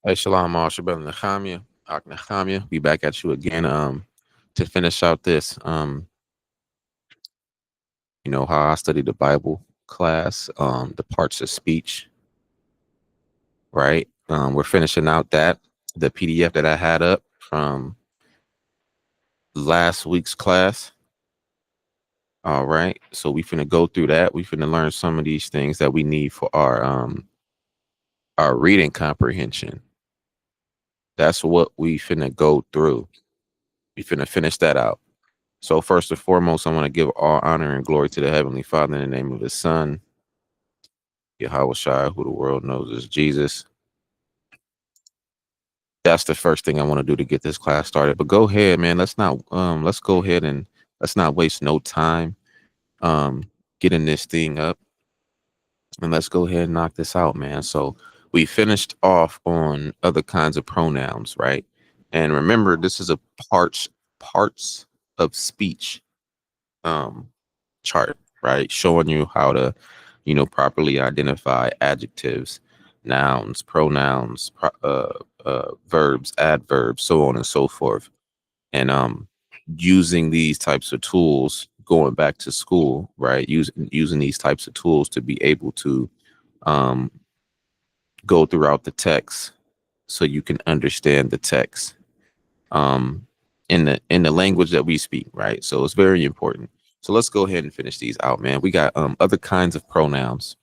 Hey, Shalom, Shabbat Nechamia, Ak Nechamia. Be back at you again. To finish out this, how I study the Bible class, the parts of speech, right? We're finishing out the PDF that I had up from last week's class. All right, so we finna go through that. We finna learn some of these things that we need for our reading comprehension. That's what we finna go through. We finna finish that out. So first and foremost, I want to give all honor and glory to the Heavenly Father in the name of His Son, YHWH, who the world knows as Jesus. That's the first thing I want to do to get this class started. But go ahead, man. Let's go ahead and let's not waste no time getting this thing up. And let's go ahead and knock this out, man. So we finished off on other kinds of pronouns, right? And remember, this is a parts of speech chart, right? Showing you how to, properly identify adjectives, nouns, pronouns, verbs, adverbs, so on and so forth. And using these types of tools, going back to school, right? Using these types of tools to be able to um, go throughout the text, so you can understand the text um, in the language that we speak, right? So it's very important. So let's go ahead and finish these out, man. We got other kinds of pronouns.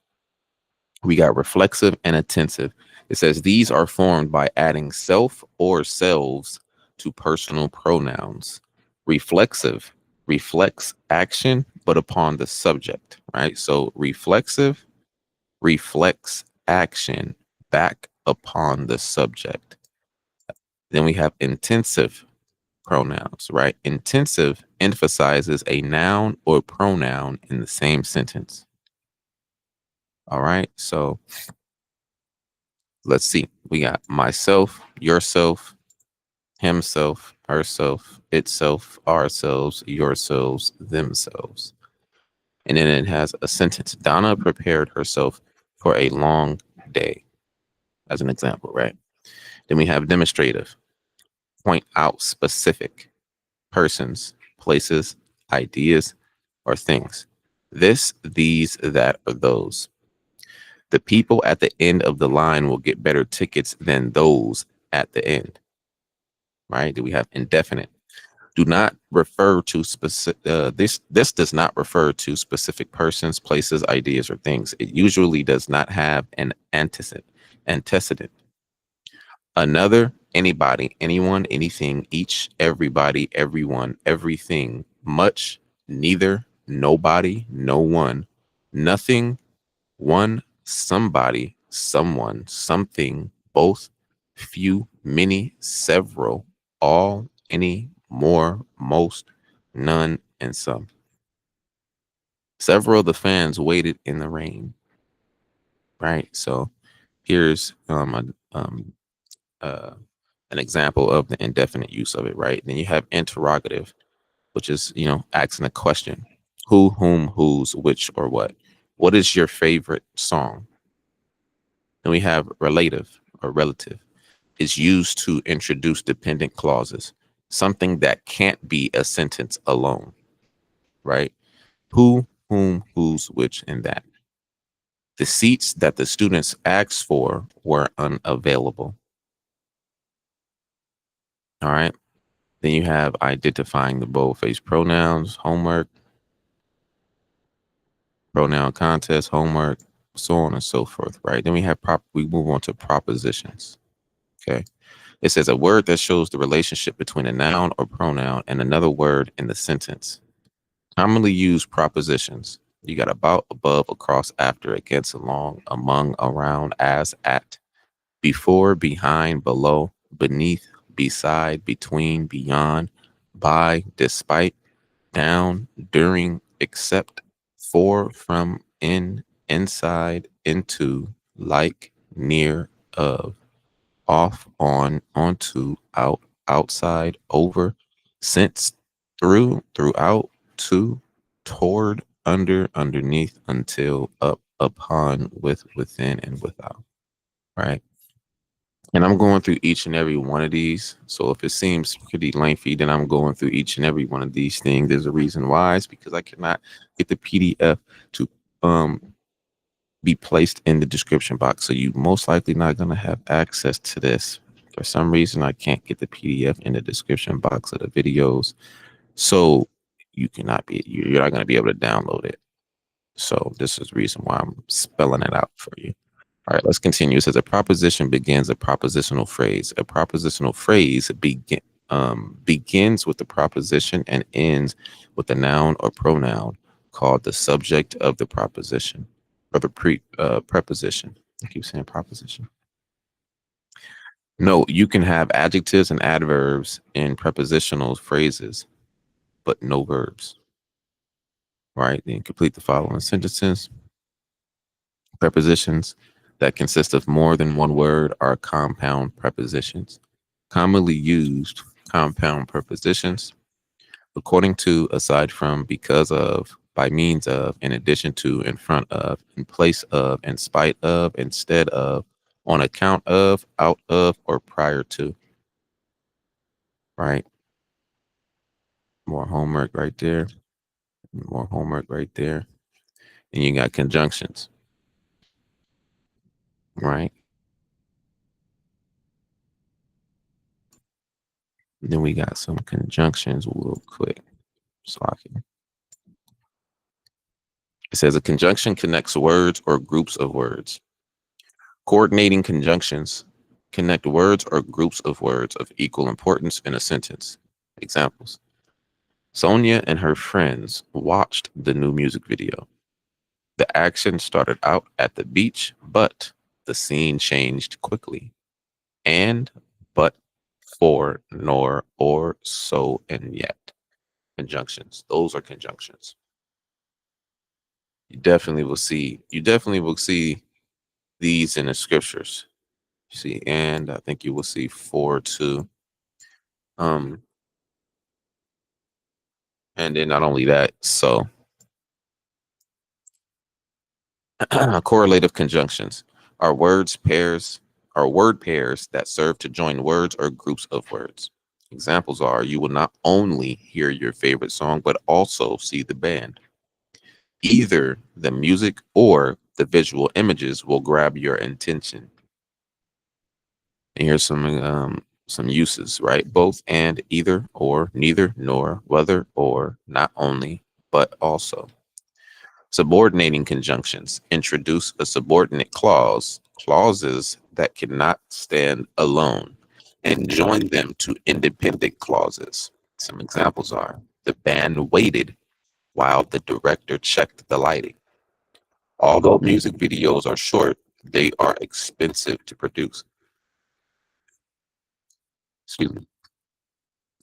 We got reflexive and attentive. It says these are formed by adding self or selves to personal pronouns. Reflexive reflects action, but upon the subject, right? So reflexive reflects action back upon the subject. Then we have intensive pronouns, right? Intensive emphasizes a noun or pronoun in the same sentence. All right. So let's see. We got myself, yourself, himself, herself, itself, ourselves, yourselves, themselves. And then it has a sentence. Donna prepared herself for a long day, as an example, right? Then we have demonstrative. Point out specific persons, places, ideas, or things. This, these, that, or those. The people at the end of the line will get better tickets than those at the end. Right? Do we have indefinite? Do not refer to specific. This does not refer to specific persons, places, ideas, or things. It usually does not have an antecedent. Another, anybody, anyone, anything, each, everybody, everyone, everything, much, neither, nobody, no one, nothing, one, somebody, someone, something, both, few, many, several, all, any, more, most, none, and some. Several of the fans waited in the rain. Right. So here's an example of the indefinite use of it. Right. Then you have interrogative, which is asking a question: who, whom, whose, which, or what. What is your favorite song? Then we have relative or relative. Is used to introduce dependent clauses, something that can't be a sentence alone, right? Who, whom, whose, which, and that. The seats that the students asked for were unavailable. All right. Then you have identifying the boldface pronouns, homework, pronoun contest, homework, so on and so forth, right? Then we move on to propositions. Okay. It says a word that shows the relationship between a noun or pronoun and another word in the sentence. Commonly used propositions. You got about, above, across, after, against, along, among, around, as, at, before, behind, below, beneath, beside, between, beyond, by, despite, down, during, except, for, from, in, inside, into, like, near, of, off, on, onto, out, outside, over, since, through, throughout, to, toward, under, underneath, until, up, upon, with, within, and without. Right. And I'm going through each and every one of these. So if it seems pretty lengthy, then I'm going through each and every one of these things. There's a reason why. It's because I cannot get the PDF to um be placed in the description box. So you most likely not going to have access to this. For some reason, I can't get the PDF in the description box of the videos. So you're not going to be able to download it. So this is the reason why I'm spelling it out for you. All right, let's continue. It says a proposition begins a propositional phrase. A propositional phrase begins with the proposition and ends with a noun or pronoun called the subject of the proposition or the preposition. I keep saying proposition. No, you can have adjectives and adverbs in prepositional phrases, but no verbs. Right? Then complete the following sentences. Prepositions that consist of more than one word are compound prepositions. Commonly used compound prepositions according to, aside from, because of, by means of, in addition to, in front of, in place of, in spite of, instead of, on account of, out of, or prior to. Right? More homework right there. More homework right there. And you got conjunctions. Right? And then we got some conjunctions real quick. So I can. It says a conjunction connects words or groups of words. Coordinating conjunctions connect words or groups of words of equal importance in a sentence. Examples. Sonia and her friends watched the new music video. The action started out at the beach, but the scene changed quickly. And, but, for, nor, or, so, and yet. Conjunctions. Those are conjunctions. You definitely will see these in the scriptures. See, and I think you will see 4 2. Um, and then not only that, so correlative conjunctions are word pairs that serve to join words or groups of words. Examples are you will not only hear your favorite song, but also see the band. Either the music or the visual images will grab your attention. And here's some uses, right? Both, and, either, or, neither, nor, whether, or, not only, but also. Subordinating conjunctions introduce a subordinate clause, clauses that cannot stand alone, and join them to independent clauses. Some examples are the band waited while the director checked the lighting. Although music videos are short, they are expensive to produce. Excuse me.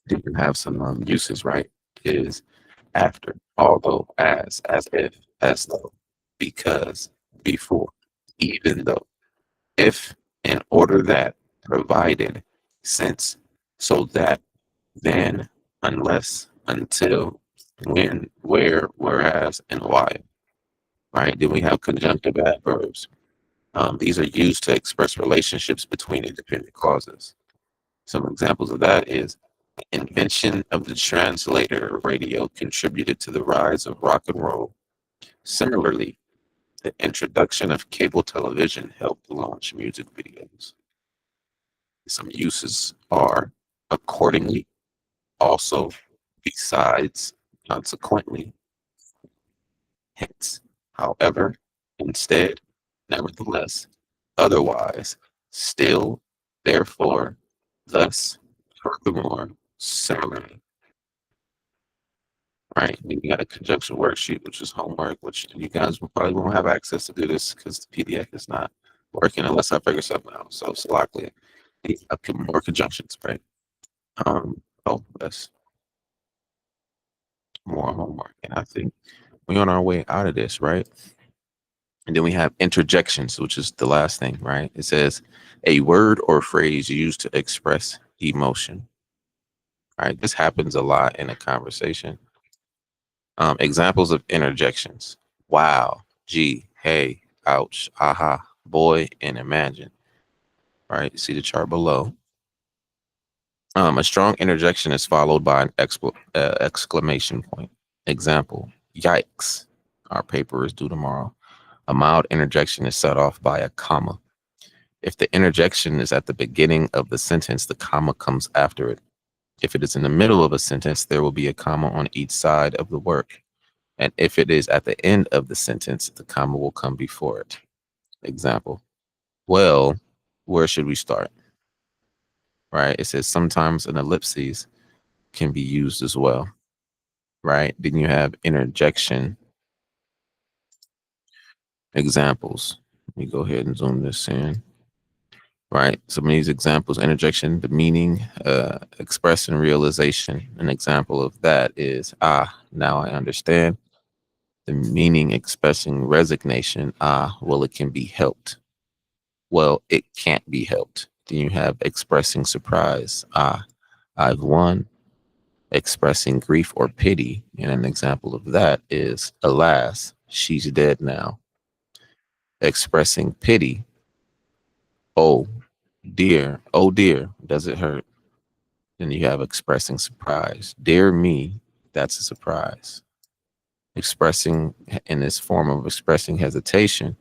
You can have some uses, right? Is after, although, as if, as though, because, before, even though, if, in order that, provided, since, so that, then, unless, until, when, where, whereas, and why. Right? Then we have conjunctive adverbs. These are used to express relationships between independent clauses. Some examples of that is invention of the translator radio contributed to the rise of rock and roll. Similarly, the introduction of cable television helped launch music videos. Some uses are accordingly, also, besides, consequently, hence, however, instead, nevertheless, otherwise, still, therefore, thus, furthermore, similarly. Right. And you got a conjunction worksheet, which is homework, which you guys will probably won't have access to do this because the PDF is not working unless I figure something out. So it's likely more conjunctions, right? Oh, that's more homework. And I think we're on our way out of this, right? And then we have interjections, which is the last thing, right? It says a word or phrase used to express emotion. Right. This happens a lot in a conversation. Examples of interjections. Wow, gee, hey, ouch, aha, boy, and imagine. right? See the chart below. A strong interjection is followed by an exclamation point. Example, yikes, our paper is due tomorrow. A mild interjection is set off by a comma. If the interjection is at the beginning of the sentence, the comma comes after it. If it is in the middle of a sentence, there will be a comma on each side of the word. And if it is at the end of the sentence, the comma will come before it. Example, well, where should we start? Right? It says sometimes an ellipses can be used as well. Right? Then you have interjection examples. Let me go ahead and zoom this in. Right? Some of these examples, interjection, the meaning, expressing realization. An example of that is, now I understand. The meaning expressing resignation, well, it can be helped. Well, it can't be helped. Then you have expressing surprise, I've won. Expressing grief or pity, and an example of that is, alas, she's dead now. Expressing pity, oh dear, does it hurt? Then you have expressing surprise, dear me, that's a surprise. Expressing in this form of expressing hesitation,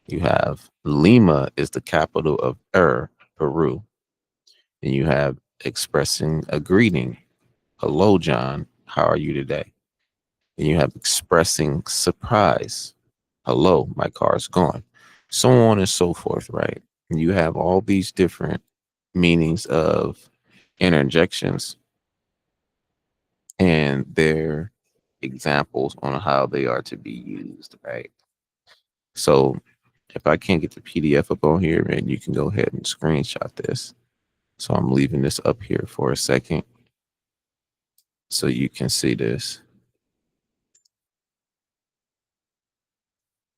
you have Lima is the capital of Peru. And you have expressing a greeting, hello, John, how are you today? And you have expressing surprise, hello, my car's gone, so on and so forth, right? And you have all these different meanings of interjections and their examples on how they are to be used, right? So if I can't get the PDF up on here, man, you can go ahead and screenshot this. So I'm leaving this up here for a second so you can see this,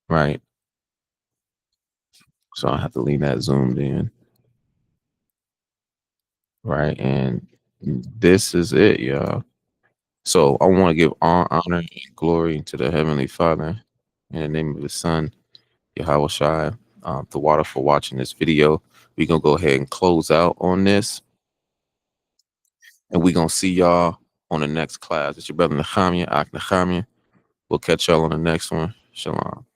right? So I have to leave that zoomed in, right? And this is it, y'all. So I want to give all honor and glory to the Heavenly Father in the name of His Son, YHWH, the water for watching this video. We're going to go ahead and close out on this. And we're going to see y'all on the next class. It's your brother Nehemiah, We'll catch y'all on the next one. Shalom.